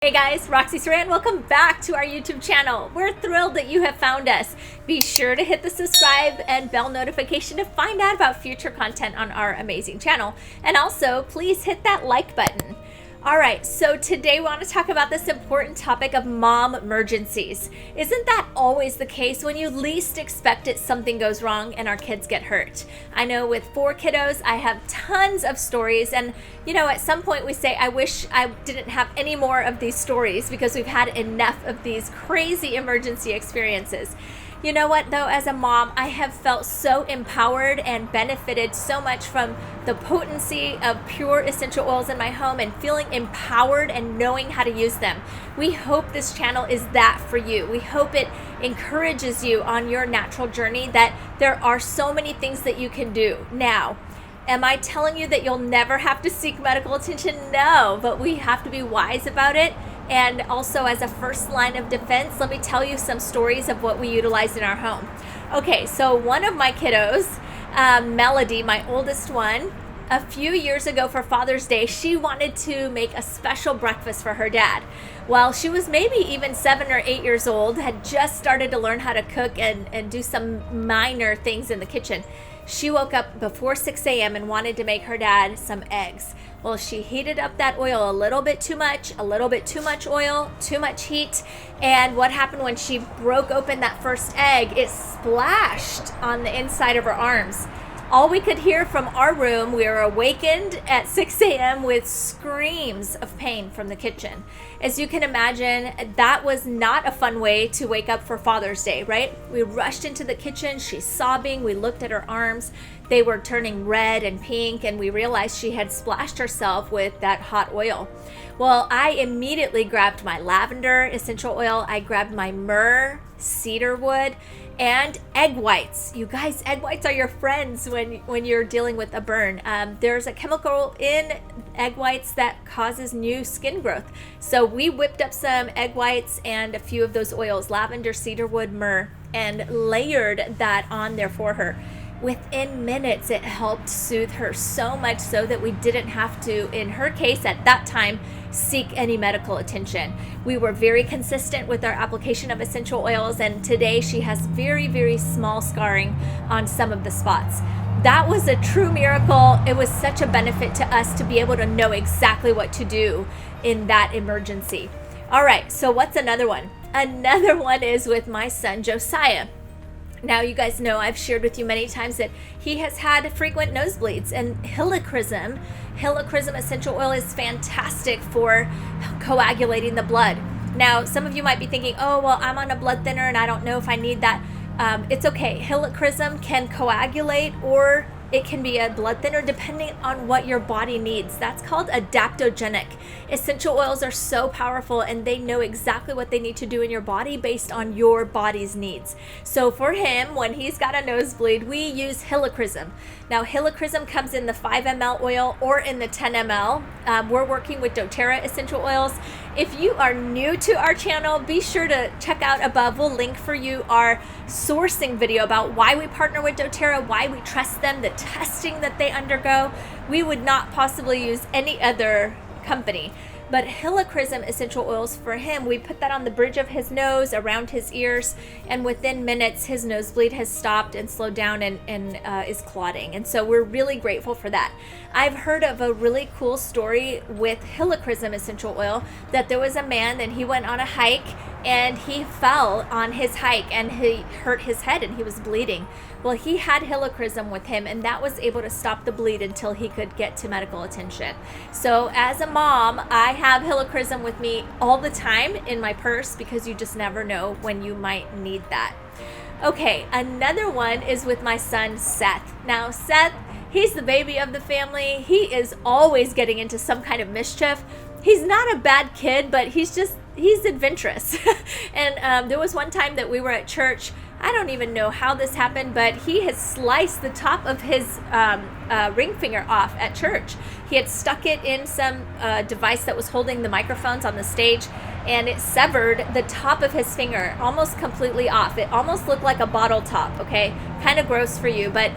Hey guys, Roxy Saran, welcome back to our YouTube channel. We're thrilled that you have found us. Be sure to hit the subscribe and bell notification to find out about future content on our amazing channel. And also, please hit that like button. All right, so today we want to talk about this important topic of mom emergencies. Isn't that always the case? When you least expect it, something goes wrong and our kids get hurt. I know with 4 kiddos, I have tons of stories, and at some point we say, I wish I didn't have any more of these stories because we've had enough of these crazy emergency experiences. You know what, though, as a mom, I have felt so empowered and benefited so much from the potency of pure essential oils in my home and feeling empowered and knowing how to use them. We hope this channel is that for you. We hope it encourages you on your natural journey, that there are so many things that you can do. Now, am I telling you that you'll never have to seek medical attention? No, but we have to be wise about it. And also, as a first line of defense, let me tell you some stories of what we utilize in our home. Okay, so one of my kiddos, Melody, my oldest one, a few years ago for Father's Day, she wanted to make a special breakfast for her dad. Well, she was maybe even 7 or 8 years old, had just started to learn how to cook and do some minor things in the kitchen. She woke up before 6 a.m. and wanted to make her dad some eggs. Well, she heated up that oil a little bit too much oil, too much heat. And what happened when she broke open that first egg? It splashed on the inside of her arms. All we could hear from our room, we were awakened at 6 a.m. with screams of pain from the kitchen. As you can imagine, that was not a fun way to wake up for Father's Day, right? We rushed into the kitchen, she's sobbing, we looked at her arms, they were turning red and pink, and we realized she had splashed herself with that hot oil. Well, I immediately grabbed my lavender essential oil, I grabbed my myrrh, cedar wood, and egg whites. You guys, egg whites are your friends when you're dealing with a burn. There's a chemical in egg whites that causes new skin growth. So we whipped up some egg whites and a few of those oils, lavender, cedarwood, myrrh, and layered that on there for her. Within minutes, it helped soothe her so much so that we didn't have to, in her case at that time, seek any medical attention. We were very consistent with our application of essential oils, and today she has very, very small scarring on some of the spots. That was a true miracle. It was such a benefit to us to be able to know exactly what to do in that emergency. All right, so what's another one? Another one is with my son, Josiah. Now, you guys know I've shared with you many times that he has had frequent nosebleeds, and helichrysum essential oil is fantastic for coagulating the blood. Now, some of you might be thinking, oh, well, I'm on a blood thinner and I don't know if I need that. It's okay. Helichrysum can coagulate, or it can be a blood thinner depending on what your body needs. That's called adaptogenic. Essential oils are so powerful, and they know exactly what they need to do in your body based on your body's needs. So for him, when he's got a nosebleed, we use helichrysum. Now, helichrysum comes in the 5 ml oil or in the 10 ml. We're working with doTERRA essential oils. If you are new to our channel, be sure to check out above. We'll link for you our sourcing video about why we partner with doTERRA, why we trust them, the testing that they undergo. We would not possibly use any other company. But helichrysum essential oils for him, we put that on the bridge of his nose, around his ears, and within minutes his nosebleed has stopped and slowed down and is clotting. And so we're really grateful for that. I've heard of a really cool story with helichrysum essential oil, that there was a man and he went on a hike and he fell on his hike and he hurt his head and he was bleeding. Well, he had helichrysum with him, and that was able to stop the bleed until he could get to medical attention. So as a mom, I have helichrysum with me all the time in my purse because you just never know when you might need that. Okay, another one is with my son, Seth. Now, Seth, he's the baby of the family. He is always getting into some kind of mischief. He's not a bad kid, but he's adventurous. And there was one time that we were at church. I don't even know how this happened, but he has sliced the top of his ring finger off at church. He had stuck it in some device that was holding the microphones on the stage, and it severed the top of his finger almost completely off. It almost looked like a bottle top, okay? Kind of gross for you, but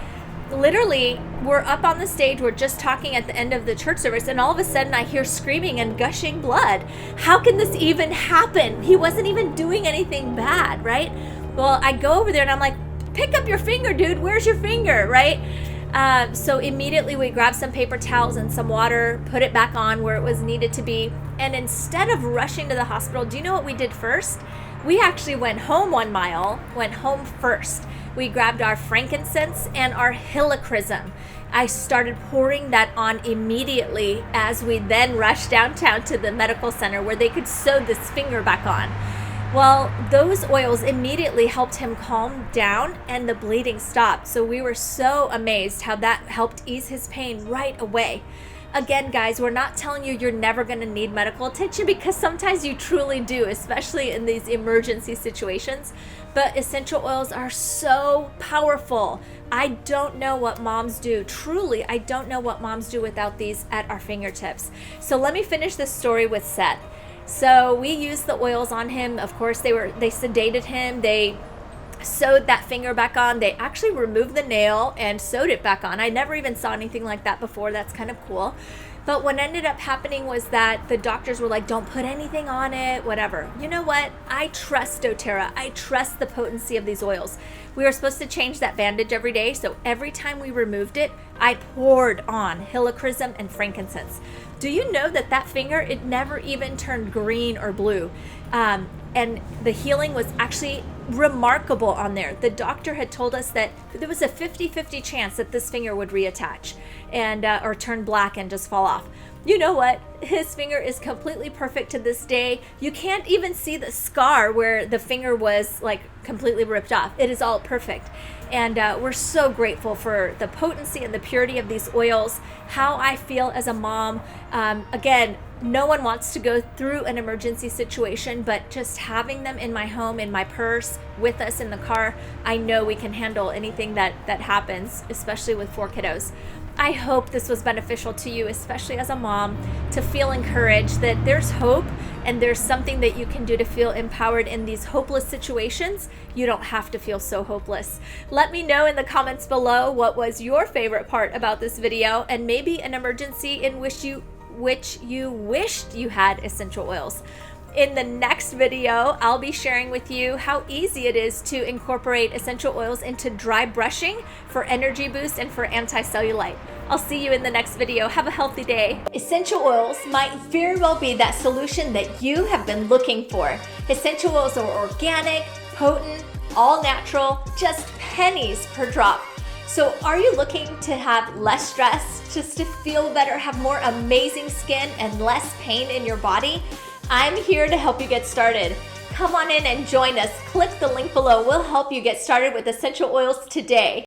literally, we're up on the stage, we're just talking at the end of the church service, and all of a sudden I hear screaming and gushing blood. How can this even happen? He wasn't even doing anything bad, right? Well, I go over there and I'm like, pick up your finger, dude. Where's your finger, right? So immediately we grabbed some paper towels and some water, put it back on where it was needed to be. And instead of rushing to the hospital, do you know what we did first? We actually went home 1 mile, went home first. We grabbed our frankincense and our helichrysum. I started pouring that on immediately as we then rushed downtown to the medical center where they could sew this finger back on. Well, those oils immediately helped him calm down and the bleeding stopped. So we were so amazed how that helped ease his pain right away. Again, guys, we're not telling you you're never going to need medical attention, because sometimes you truly do, especially in these emergency situations. But essential oils are so powerful. I don't know what moms do. Truly, I don't know what moms do without these at our fingertips. So let me finish this story with Seth. So we used the oils on him. Of course, they sedated him. They sewed that finger back on. They actually removed the nail and sewed it back on. I never even saw anything like that before. That's kind of cool. But what ended up happening was that the doctors were like, don't put anything on it, whatever. You know what? I trust doTERRA. I trust the potency of these oils. We were supposed to change that bandage every day. So every time we removed it, I poured on helichrysum and frankincense. Do you know that that finger, it never even turned green or blue? And the healing was actually remarkable on there. The doctor had told us that there was a 50-50 chance that this finger would reattach and or turn black and just fall off. You know what? His finger is completely perfect to this day. You can't even see the scar where the finger was like completely ripped off. It is all perfect. And we're so grateful for the potency and the purity of these oils. How I feel as a mom, again, no one wants to go through an emergency situation, but just having them in my home, in my purse, with us in the car, I know we can handle anything that happens, especially with 4 kiddos. I hope this was beneficial to you, especially as a mom, to feel encouraged that there's hope and there's something that you can do to feel empowered in these hopeless situations. You don't have to feel so hopeless. Let me know in the comments below what was your favorite part about this video, and maybe an emergency in which you wished you had essential oils. In the next video, I'll be sharing with you how easy it is to incorporate essential oils into dry brushing for energy boost and for anti-cellulite. I'll see you in the next video. Have a healthy day. Essential oils might very well be that solution that you have been looking for. Essential oils are organic, potent, all natural, just pennies per drop. So are you looking to have less stress, just to feel better, have more amazing skin and less pain in your body? I'm here to help you get started. Come on in and join us. Click the link below. We'll help you get started with essential oils today.